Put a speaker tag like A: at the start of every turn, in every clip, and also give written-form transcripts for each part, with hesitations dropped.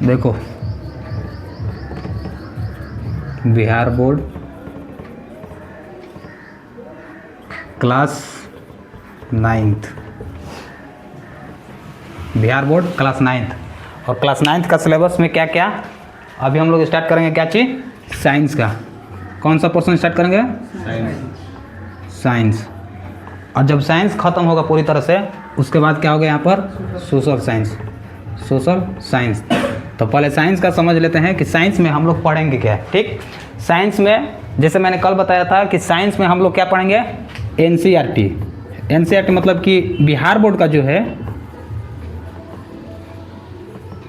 A: देखो Bihar board class 9th, Bihar board class 9th। और class 9th का सिलेबस में क्या क्या, अभी हम लोग स्टार्ट करेंगे क्या चीज़, साइंस का। कौन सा पोर्शन स्टार्ट करेंगे, साइंस। और जब साइंस ख़त्म होगा पूरी तरह से, उसके बाद क्या होगा यहाँ पर, सोशल साइंस। सोशल साइंस, तो पहले साइंस का समझ लेते हैं कि साइंस में हम लोग पढ़ेंगे क्या है। ठीक, साइंस में जैसे मैंने कल बताया था कि साइंस में हम लोग क्या पढ़ेंगे, एनसीईआरटी। एनसीईआरटी मतलब कि बिहार बोर्ड का जो है,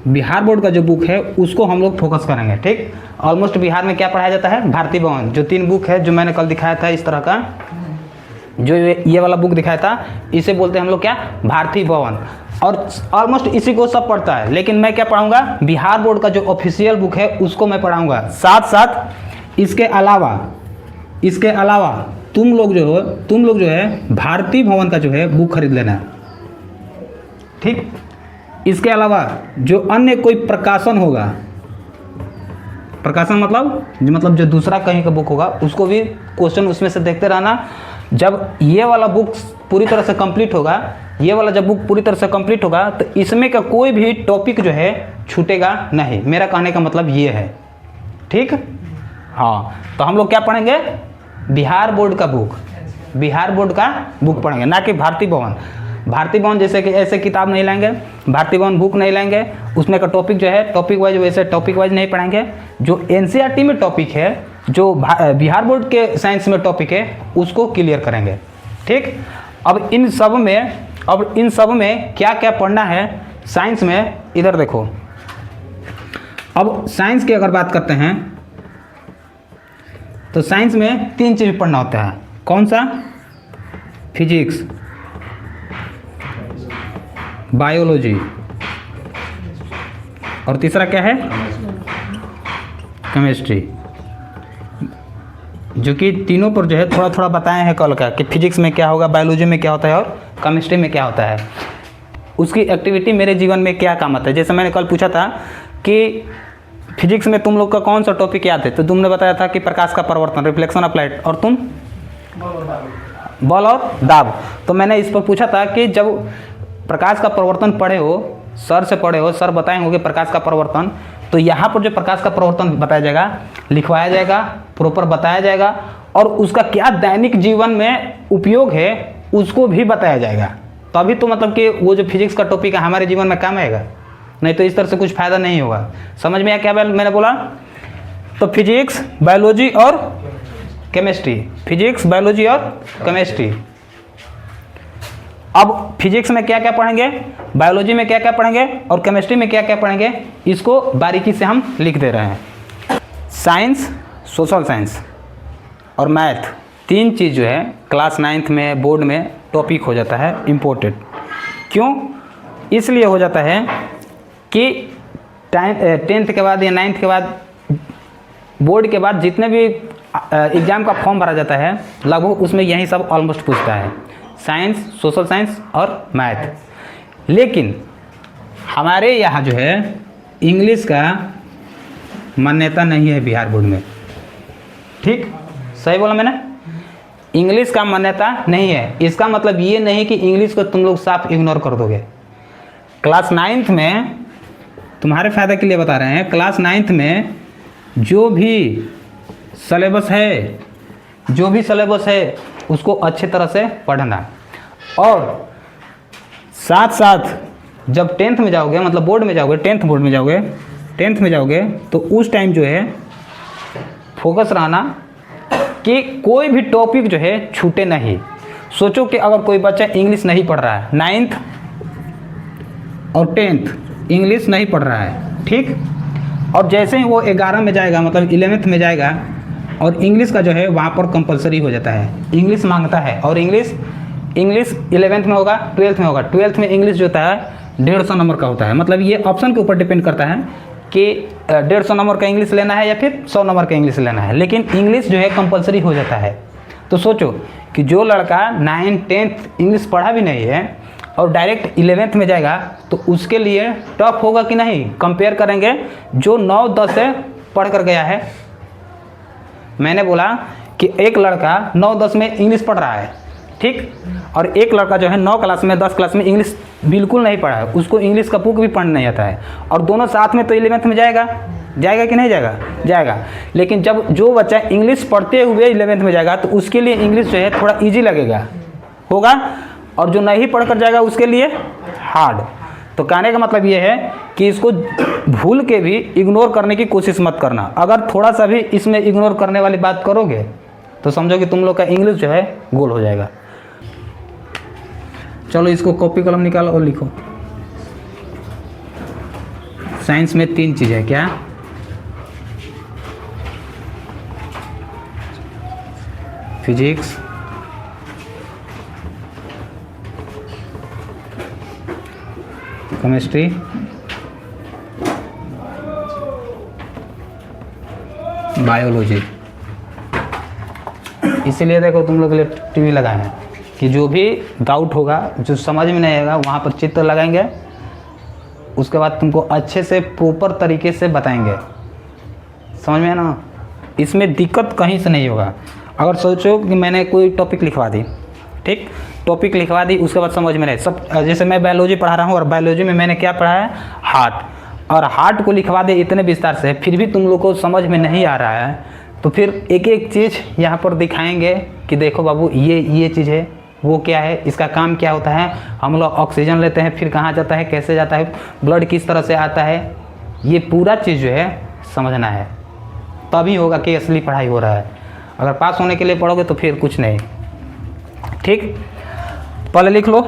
A: बिहार बोर्ड का जो बुक है उसको हम लोग फोकस करेंगे। ठीक, ऑलमोस्ट बिहार में क्या पढ़ाया जाता है, भारती भवन। जो 3 बुक है जो मैंने कल दिखाया था इस तरह का, जो ये वाला बुक दिखाया था, इसे बोलते हैं हम लोग क्या, भारती भवन। और ऑलमोस्ट इसी को सब पढ़ता है। लेकिन मैं क्या पढ़ाऊंगा, बिहार बोर्ड का जो ऑफिशियल बुक है उसको मैं पढ़ाऊंगा। साथ साथ इसके अलावा तुम लोग जो है भारती भवन का जो है बुक खरीद लेना। ठीक, इसके अलावा जो अन्य कोई प्रकाशन होगा, प्रकाशन मतलब जो दूसरा कहीं का बुक होगा, उसको भी क्वेश्चन उसमें से देखते रहना। जब ये वाला बुक पूरी तरह से कंप्लीट होगा, ये वाला जब बुक पूरी तरह से कंप्लीट होगा, तो इसमें का कोई भी टॉपिक जो है छूटेगा नहीं। मेरा कहने का मतलब ये है। ठीक, हाँ, तो हम लोग क्या पढ़ेंगे, बिहार बोर्ड का बुक, बिहार बोर्ड का बुक पढ़ेंगे, ना कि भारती भवन। भारती भवन जैसे कि ऐसे किताब नहीं लाएंगे, भारती भवन बुक नहीं लाएंगे, उसमें का टॉपिक जो है टॉपिक वाइज, वैसे टॉपिक वाइज नहीं पढ़ाएंगे। जो एनसीईआरटी में टॉपिक है, जो बिहार बोर्ड के साइंस में टॉपिक है, उसको क्लियर करेंगे। ठीक, अब इन सब में क्या क्या पढ़ना है साइंस में, इधर देखो। अब साइंस की अगर बात करते हैं तो साइंस में 3 चीज़ पढ़ना होता है। कौन सा, फिजिक्स, बायोलॉजी, और तीसरा क्या है, केमिस्ट्री। जो कि तीनों पर जो है थोड़ा थोड़ा बताए हैं कल का, कि फिजिक्स में क्या होगा, बायोलॉजी में क्या होता है, और केमिस्ट्री में क्या होता है, उसकी एक्टिविटी मेरे जीवन में क्या काम आता है। जैसे मैंने कल पूछा था कि फिजिक्स में तुम लोग का कौन सा टॉपिक याद है, तो तुमने बताया था कि प्रकाश का परिवर्तन, रिफ्लेक्शन ऑफ लाइट, और तुम बल और दाब। तो मैंने इस पर पूछा था कि जब प्रकाश का परिवर्तन पढ़े हो, सर से पढ़े हो, सर बताए होंगे प्रकाश का परिवर्तन, तो यहाँ पर जो प्रकाश का परिवर्तन बताया जाएगा, लिखवाया जाएगा, प्रॉपर बताया जाएगा, और उसका क्या दैनिक जीवन में उपयोग है उसको भी बताया जाएगा। तभी तो मतलब कि वो जो फिजिक्स का टॉपिक है हमारे जीवन में काम आएगा, नहीं तो इस तरह से कुछ फ़ायदा नहीं होगा। समझ में आया क्या मैंने बोला? तो फिजिक्स, बायोलॉजी और केमिस्ट्री, फिजिक्स, बायोलॉजी और केमिस्ट्री। अब फिजिक्स में क्या क्या पढ़ेंगे, बायोलॉजी में क्या क्या पढ़ेंगे, और केमिस्ट्री में क्या क्या पढ़ेंगे, इसको बारीकी से हम लिख दे रहे हैं। साइंस, सोशल साइंस और मैथ, 3 चीज़ जो है क्लास 9th में बोर्ड में टॉपिक हो जाता है इम्पोर्टेंट। क्यों? इसलिए हो जाता है कि 10th के बाद या 9th के बाद, बोर्ड के बाद जितने भी एग्ज़ाम का फॉर्म भरा जाता है, लगभग उसमें यही सब ऑलमोस्ट पूछता है, साइंस, सोशल साइंस और मैथ। लेकिन हमारे यहाँ जो है इंग्लिश का मान्यता नहीं है बिहार बोर्ड में। ठीक, सही बोला मैंने, इंग्लिश का मान्यता नहीं है। इसका मतलब ये नहीं कि इंग्लिश को तुम लोग साफ इग्नोर कर दोगे। क्लास 9th में, तुम्हारे फ़ायदे के लिए बता रहे हैं, क्लास 9th में जो भी सिलेबस है उसको अच्छे तरह से पढ़ना। और साथ साथ जब 10th में जाओगे, मतलब बोर्ड में जाओगे, 10th में जाओगे तो उस टाइम जो है फोकस रहना कि कोई भी टॉपिक जो है छूटे नहीं। सोचो कि अगर कोई बच्चा इंग्लिश नहीं पढ़ रहा है, 9th और 10th इंग्लिश नहीं पढ़ रहा है, ठीक, और जैसे ही वो 11 में जाएगा, मतलब 11th में जाएगा, और इंग्लिश का जो है वहाँ पर कंपलसरी हो जाता है, इंग्लिश मांगता है। और इंग्लिश 11th में होगा, 12th में होगा। 12th में इंग्लिश जो होता है 150 नंबर का होता है। मतलब ये ऑप्शन के ऊपर डिपेंड करता है कि 150 नंबर का इंग्लिश लेना है या फिर 100 नंबर का इंग्लिश लेना है, लेकिन इंग्लिश जो है कंपलसरी हो जाता है। तो सोचो कि जो लड़का 9th 10th इंग्लिश पढ़ा भी नहीं है और डायरेक्ट 11th में जाएगा तो उसके लिए टफ होगा कि नहीं। कंपेयर करेंगे जो 9-10 से पढ़ कर गया है। मैंने बोला कि एक लड़का 9-10 में इंग्लिश पढ़ रहा है, ठीक, और एक लड़का जो है 9 क्लास में 10 क्लास में इंग्लिश बिल्कुल नहीं पढ़ा है, उसको इंग्लिश का बुक भी पढ़ना नहीं आता है, और दोनों साथ में तो 11th में जाएगा कि नहीं जाएगा? जाएगा। लेकिन जब जो बच्चा इंग्लिश पढ़ते हुए 11th में जाएगा तो उसके लिए इंग्लिश जो है थोड़ा ईजी लगेगा होगा, और जो नहीं पढ़ कर जाएगा उसके लिए हार्ड। तो कहने का मतलब ये है कि इसको भूल के भी इग्नोर करने की कोशिश मत करना। अगर थोड़ा सा भी इसमें इग्नोर करने वाली बात करोगे तो समझो कि तुम लोग का इंग्लिश जो है गोल हो जाएगा। चलो इसको कॉपी कलम निकालो और लिखो। साइंस में 3 चीज़ है, क्या? Physics, chemistry, biology. इसीलिए देखो तुम लोग के लिए टीवी लगाए हैं कि जो भी डाउट होगा, जो समझ में नहीं आएगा, वहाँ पर चित्र लगाएंगे, उसके बाद तुमको अच्छे से प्रॉपर तरीके से बताएंगे। समझ में है ना? इसमें दिक्कत कहीं से नहीं होगा। अगर सोचो कि मैंने कोई टॉपिक लिखवा दी, ठीक, टॉपिक लिखवा दी, उसके बाद समझ में नहीं, सब जैसे मैं बायोलॉजी पढ़ा रहा हूँ और बायोलॉजी में मैंने क्या पढ़ा है? हार्ट, और हार्ट को लिखवा दे इतने विस्तार से, फिर भी तुम लोग को समझ में नहीं आ रहा है, तो फिर एक एक चीज़ यहाँ पर दिखाएंगे कि देखो बाबू ये चीज़ है, वो क्या है, इसका काम क्या होता है, हम लोग ऑक्सीजन लेते हैं, फिर कहाँ जाता है, कैसे जाता है, ब्लड किस तरह से आता है, ये पूरा चीज़ जो है समझना है, तभी होगा कि असली पढ़ाई हो रहा है। अगर पास होने के लिए पढ़ोगे तो फिर कुछ नहीं, ठीक। पहले लिख लो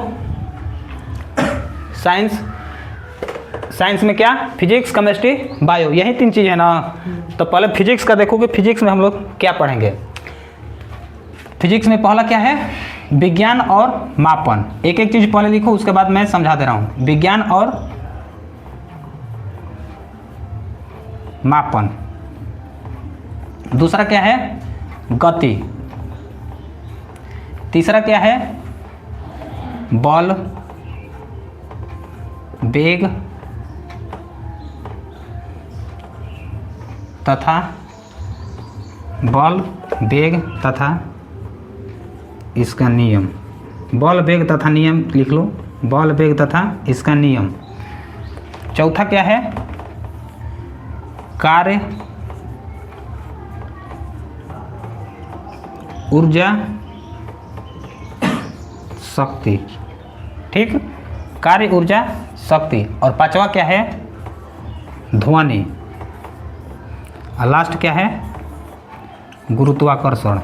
A: साइंस में क्या? फिजिक्स, केमिस्ट्री, बायो, यही 3 चीज़ है ना। तो पहले फिजिक्स का देखोगे, फिजिक्स में हम लोग क्या पढ़ेंगे? फिजिक्स में पहला क्या है? विज्ञान और मापन। एक एक चीज़ पहले लिखो, उसके बाद मैं समझा दे रहा हूँ। विज्ञान और मापन। दूसरा क्या है? गति। तीसरा क्या है? बल, वेग तथा इसका नियम। बल, वेग तथा नियम लिख लो। बल, वेग तथा इसका नियम। चौथा क्या है? कार्य, ऊर्जा, शक्ति, ठीक, कार्य, ऊर्जा, शक्ति। और पांचवा क्या है? ध्वनि। और लास्ट क्या है? गुरुत्वाकर्षण।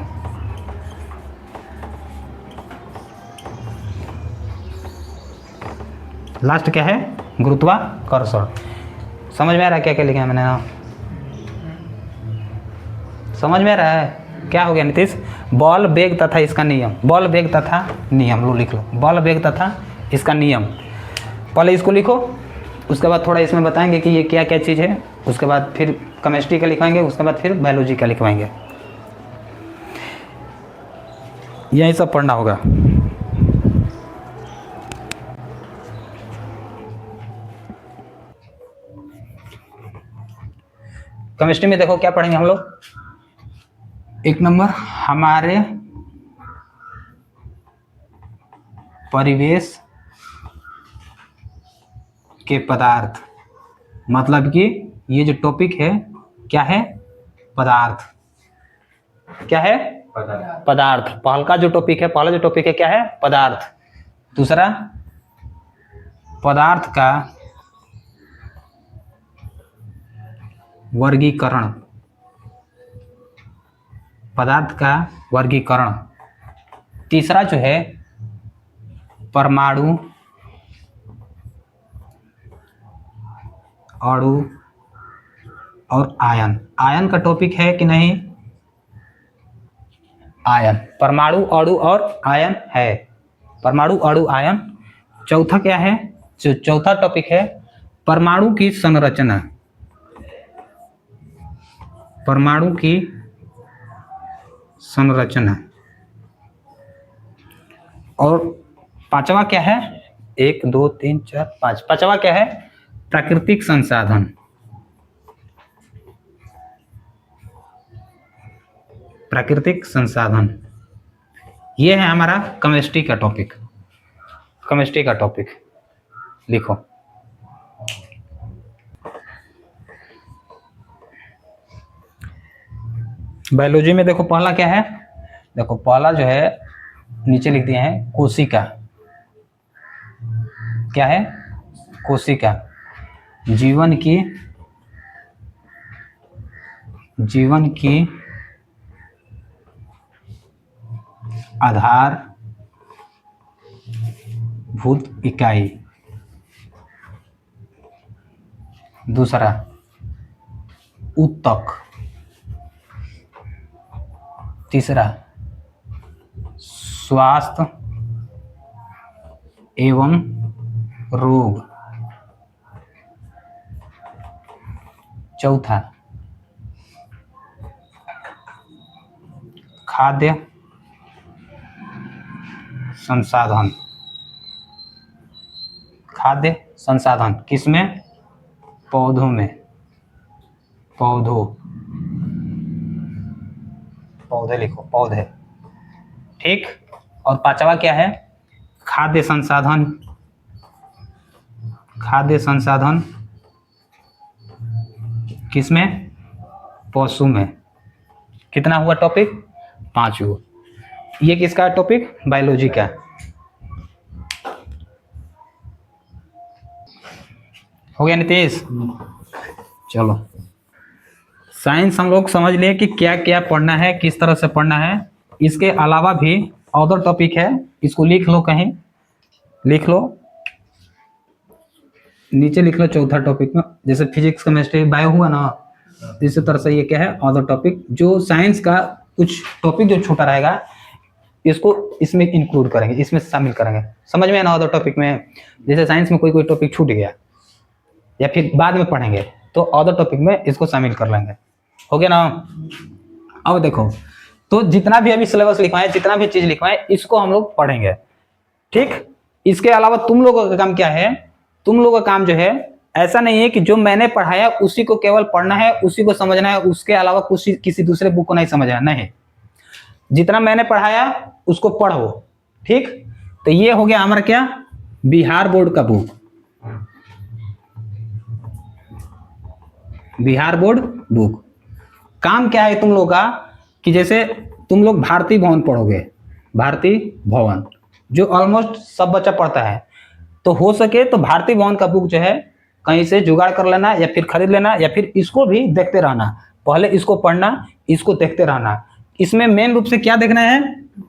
A: लास्ट क्या है? गुरुत्वाकर्षण। समझ में आ रहा है क्या क्या लिखा है मैंने? समझ में आ रहा है? क्या हो गया नीतीश? बल, वेग तथा इसका नियम। बल, वेग तथा नियम, लो लिख लो। बल, वेग तथा इसका नियम। पहले इसको लिखो, उसके बाद थोड़ा इसमें बताएंगे कि ये क्या क्या चीज़ है, उसके बाद फिर केमिस्ट्री का लिखवाएंगे, उसके बाद फिर बायोलॉजी का लिखवाएंगे। यही सब पढ़ना होगा। केमिस्ट्री में देखो क्या पढ़ेंगे हम लोग। 1 नंबर हमारे परिवेश के पदार्थ। मतलब कि ये जो टॉपिक है क्या है? पदार्थ। क्या है? पदार्थ। पहला जो टॉपिक है क्या है? पदार्थ। दूसरा, पदार्थ का वर्गीकरण। पदार्थ का वर्गीकरण। तीसरा जो है परमाणु, अणु और आयन। आयन का टॉपिक है कि नहीं? आयन, परमाणु, अणु और आयन है। परमाणु, अणु, आयन। चौथा क्या है? जो चौथा टॉपिक है परमाणु की संरचना। परमाणु की संरचना। और पांचवा क्या है? 1 2 3 4 5, पांचवा क्या है? प्राकृतिक संसाधन। प्राकृतिक संसाधन, ये है हमारा केमिस्ट्री का टॉपिक। केमिस्ट्री का टॉपिक लिखो। बायोलॉजी में देखो पहला क्या है, देखो पहला जो है नीचे लिख दिए हैं कोशिका। क्या है? कोशिका। जीवन की आधारभूत इकाई। दूसरा ऊतक। तीसरा स्वास्थ्य एवं रोग। चौथा खाद्य संसाधन। खाद्य संसाधन किसमें? पौधों में। पौधे लिखो, पौधे। ठीक। और पांचवा क्या है? खाद्य संसाधन। खाद्य संसाधन किसमें? पशु में। कितना हुआ टॉपिक? 5 हुआ। ये किसका टॉपिक? बायोलॉजी का। हो गया नीतीश? चलो, साइंस हम लोग समझ लिए कि क्या क्या पढ़ना है, किस तरह से पढ़ना है। इसके अलावा भी अदर टॉपिक है, इसको लिख लो, कहीं लिख लो, नीचे लिख लो चौथा टॉपिक में। जैसे फिजिक्स केमिस्ट्री बायो हुआ ना, इसी तरह से ये क्या है? Other topic. जो साइंस का कुछ टॉपिक जो छूटा रहेगा इसको इसमें इंक्लूड करेंगे, इसमें शामिल करेंगे। समझ में ना? अदर टॉपिक में जैसे साइंस में कोई टॉपिक छूट गया या फिर बाद में पढ़ेंगे तो अदर टॉपिक में इसको शामिल कर लेंगे। हो गया ना? अब देखो, तो जितना भी अभी सिलेबस लिखवाए, जितना भी चीज लिखवाए, इसको हम लोग पढ़ेंगे। ठीक। इसके अलावा तुम लोगों का काम क्या है? तुम लोगों का काम जो है, ऐसा नहीं है कि जो मैंने पढ़ाया उसी को केवल पढ़ना है, उसी को समझना है, उसके अलावा कुछ किसी दूसरे बुक को नहीं समझना है। नहीं, जितना मैंने पढ़ाया उसको पढ़ो। ठीक। तो ये हो गया हमारा क्या? बिहार बोर्ड का बुक। Bihar board book. काम क्या है तुम लोग का कि जैसे तुम लोग भारतीय भवन पढ़ोगे, भारतीय भवन जो ऑलमोस्ट सब बच्चा पढ़ता है, तो हो सके तो भारतीय भवन का बुक जो है कहीं से जुगाड़ कर लेना या फिर खरीद लेना, या फिर इसको भी देखते रहना। पहले इसको पढ़ना, इसको देखते रहना। इसमें मेन रूप से क्या देखना है?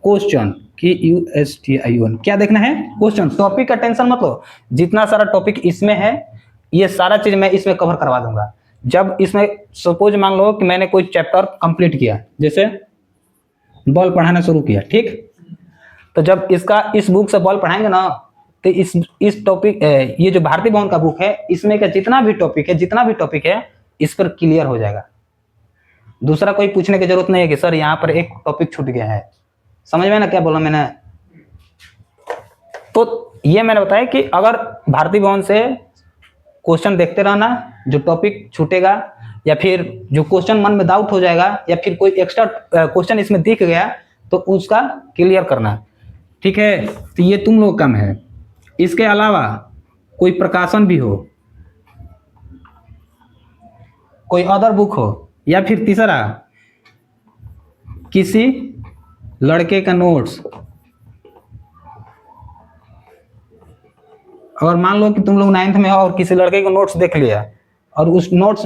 A: क्वेश्चन की QUESTION क्या देखना है? क्वेश्चन। टॉपिक का टेंशन मत लो, जितना सारा टॉपिक इसमें है ये सारा चीज मैं इसमें कवर करवा दूंगा। जब इसमें सपोज मान लो कि मैंने कोई चैप्टर कंप्लीट किया, जैसे बॉल पढ़ाना शुरू किया, ठीक, तो जब इस बुक से बॉल पढ़ाएंगे ना, तो इस टॉपिक, ये जो भारतीय भवन का बुक है, इसमें का जितना भी टॉपिक है इस पर क्लियर हो जाएगा। दूसरा कोई पूछने की जरूरत नहीं है कि सर यहाँ पर एक टॉपिक छूट गया है। समझ में ना क्या बोला मैंने? तो ये मैंने बताया कि अगर भारतीय भवन से क्वेश्चन देखते रहना, जो टॉपिक छूटेगा या फिर जो क्वेश्चन मन में डाउट हो जाएगा या फिर कोई एक्स्ट्रा क्वेश्चन इसमें दिख गया तो उसका क्लियर करना। ठीक है, तो ये तुम लोग काम है। इसके अलावा कोई प्रकाशन भी हो, कोई अदर बुक हो, या फिर तीसरा किसी लड़के का नोट्स, और मान लो कि तुम लोग 9th में हो और किसी लड़के को नोट्स देख लिया और उस नोट्स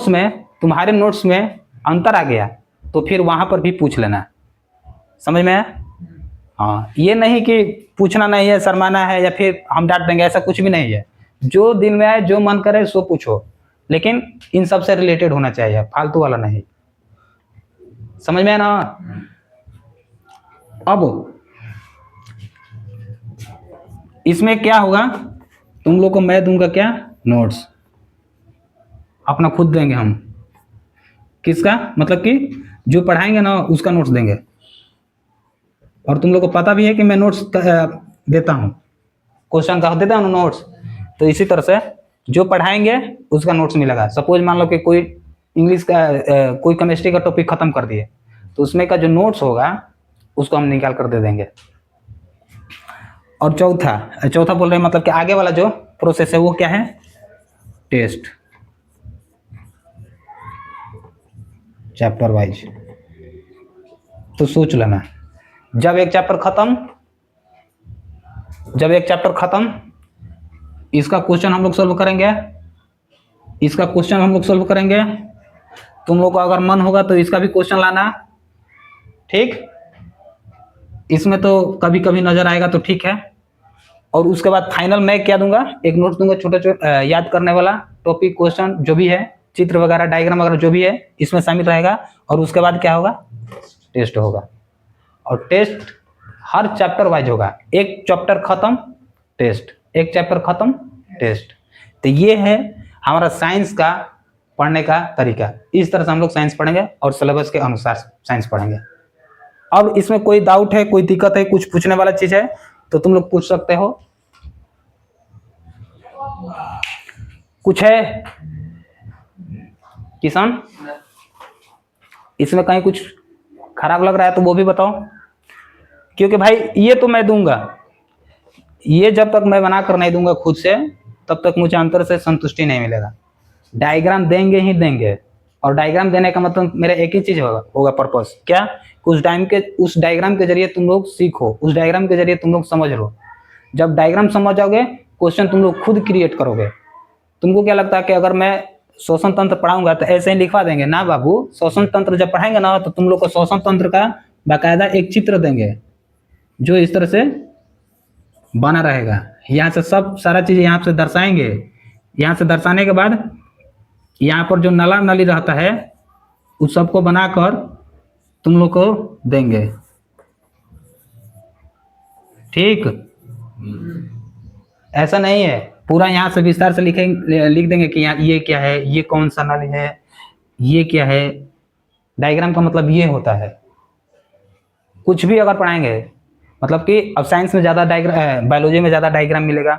A: में तुम्हारे नोट्स में अंतर आ गया, तो फिर वहां पर भी पूछ लेना। समझ में? हाँ, ये नहीं कि पूछना नहीं है, शर्माना है या फिर हम डांट देंगे, ऐसा कुछ भी नहीं है। जो दिल में आए, जो मन करे सो पूछो, लेकिन इन सब से रिलेटेड होना चाहिए, फालतू वाला नहीं। समझ में है ना? अब इसमें क्या होगा, तुम लोग को मैं दूंगा क्या? नोट्स अपना खुद देंगे हम। किसका? मतलब कि जो पढ़ाएंगे ना उसका नोट्स देंगे। और तुम लोग को पता भी है कि मैं नोट्स देता हूँ, क्वेश्चन का देता हूँ नोट्स, तो इसी तरह से जो पढ़ाएंगे उसका नोट्स मिलेगा। सपोज मान लो कि कोई इंग्लिश का कोई केमिस्ट्री का टॉपिक खत्म कर दिए, तो उसमें का जो नोट्स होगा उसको हम निकाल कर दे देंगे। और चौथा बोल रहे हैं मतलब कि आगे वाला जो प्रोसेस है वो क्या है, टेस्ट, चैप्टर वाइज। तो सोच लेना, जब एक चैप्टर खत्म इसका क्वेश्चन हम लोग सॉल्व करेंगे, इसका क्वेश्चन हम लोग सॉल्व करेंगे। तुम लोग को अगर मन होगा तो इसका भी क्वेश्चन लाना, ठीक। इसमें तो कभी कभी नजर आएगा तो ठीक है। और उसके बाद फाइनल मैं क्या दूंगा, एक नोट दूंगा छोटा याद करने वाला, टॉपिक क्वेश्चन जो भी है, चित्र वगैरह डायग्राम वगैरह जो भी है इसमें शामिल रहेगा। और उसके बाद क्या होगा, टेस्ट होगा। और टेस्ट हर चैप्टर वाइज होगा, एक चैप्टर खत्म टेस्ट, एक चैप्टर खत्म टेस्ट। तो ये है हमारा साइंस का पढ़ने का तरीका। इस तरह से हम लोग साइंस पढ़ेंगे और सिलेबस के अनुसार साइंस पढ़ेंगे। अब इसमें कोई डाउट है, कोई दिक्कत है, कुछ पूछने वाला चीज है तो तुम लोग पूछ सकते हो। कुछ है किसान, इसमें कहीं कुछ खराब लग रहा है तो वो भी बताओ, क्योंकि भाई ये तो मैं दूंगा, ये जब तक मैं बना कर नहीं दूंगा खुद से तब तक मुझे अंतर से संतुष्टि नहीं मिलेगा। डायग्राम देंगे ही देंगे, और डायग्राम देने का मतलब मेरा एक ही चीज होगा पर्पस क्या, उस डायग्राम के जरिए तुम लोग सीखो, उस डायग्राम के जरिए तुम लोग समझ लो। जब डायग्राम समझ जाओगे क्वेश्चन तुम लोग खुद क्रिएट करोगे। तुमको क्या लगता है कि अगर मैं श्वसन तंत्र पढ़ाऊंगा तो ऐसे ही लिखवा देंगे? ना बाबू, श्वसन तंत्र जब पढ़ाएंगे ना तो तुम लोग को श्वसन तंत्र का बाकायदा एक चित्र देंगे जो इस तरह से बना रहेगा। यहाँ से सब सारा चीज यहाँ से दर्शाएंगे, यहाँ से दर्शाने के बाद यहाँ पर जो नला नली रहता है उस सबको बनाकर तुम लोग को देंगे, ठीक। ऐसा नहीं है पूरा यहाँ से विस्तार से लिख देंगे कि यहाँ ये क्या है, ये कौन सा नली है, ये क्या है। डायग्राम का मतलब ये होता है। कुछ भी अगर पढ़ाएंगे मतलब कि अब साइंस में ज़्यादा डायग्राम, बायोलॉजी में ज़्यादा डायग्राम मिलेगा,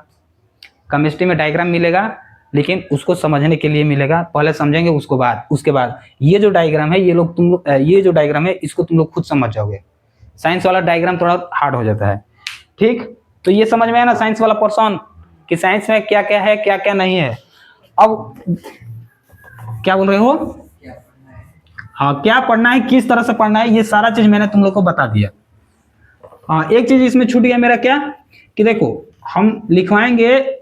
A: केमिस्ट्री में डायग्राम मिलेगा, लेकिन उसको समझने के लिए मिलेगा। पहले समझेंगे उसके बाद ये जो डायग्राम है ये जो डायग्राम है इसको तुम लोग खुद समझ जाओगे। साइंस वाला डायग्राम थोड़ा हार्ड हो जाता है, ठीक। तो ये समझ में आया ना साइंस वाला पोर्शन, कि साइंस में क्या क्या है क्या क्या नहीं है। अब क्या बोल रहे हो, हाँ, क्या पढ़ना है, किस तरह से पढ़ना है, ये सारा चीज मैंने तुम लोग को बता दिया। हाँ, एक चीज इसमें छूट गया मेरा, क्या कि देखो हम लिखवाएंगे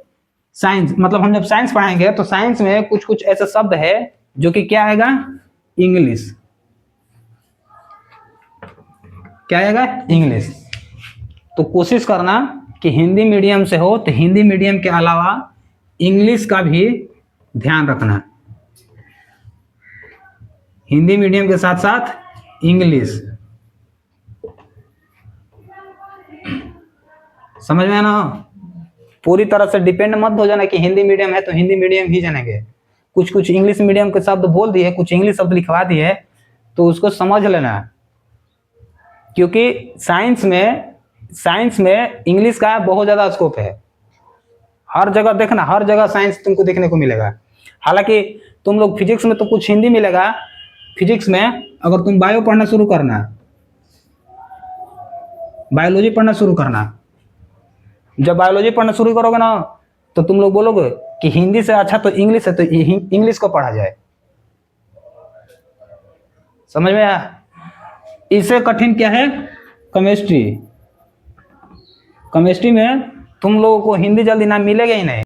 A: साइंस, मतलब हम जब साइंस पढ़ाएंगे तो साइंस में कुछ कुछ ऐसे शब्द है जो कि क्या आएगा, इंग्लिश, क्या आएगा, इंग्लिश। तो कोशिश करना कि हिंदी मीडियम से हो तो हिंदी मीडियम के अलावा इंग्लिश का भी ध्यान रखना, हिंदी मीडियम के साथ साथ इंग्लिश। समझ में ना, पूरी तरह से डिपेंड मत हो जाना कि हिंदी मीडियम है तो हिंदी मीडियम ही जानेंगे। कुछ कुछ इंग्लिश मीडियम के शब्द बोल दिए, कुछ इंग्लिश शब्द लिखवा दिए तो उसको समझ लेना, क्योंकि साइंस में इंग्लिश का बहुत ज़्यादा स्कोप है। हर जगह देखना, हर जगह साइंस तुमको देखने को मिलेगा। हालांकि तुम लोग फिजिक्स में तो कुछ हिंदी मिलेगा, फिजिक्स में अगर तुम बायो पढ़ना शुरू करना, बायोलॉजी पढ़ना शुरू करना, जब बायोलॉजी पढ़ना शुरू करोगे ना तो तुम लोग बोलोगे कि हिंदी से अच्छा तो इंग्लिश है, तो इंग्लिश को पढ़ा जाए। समझ में आया? इससे कठिन क्या है, केमिस्ट्री। केमिस्ट्री में तुम लोगों को हिंदी जल्दी ना मिलेगा ही नहीं।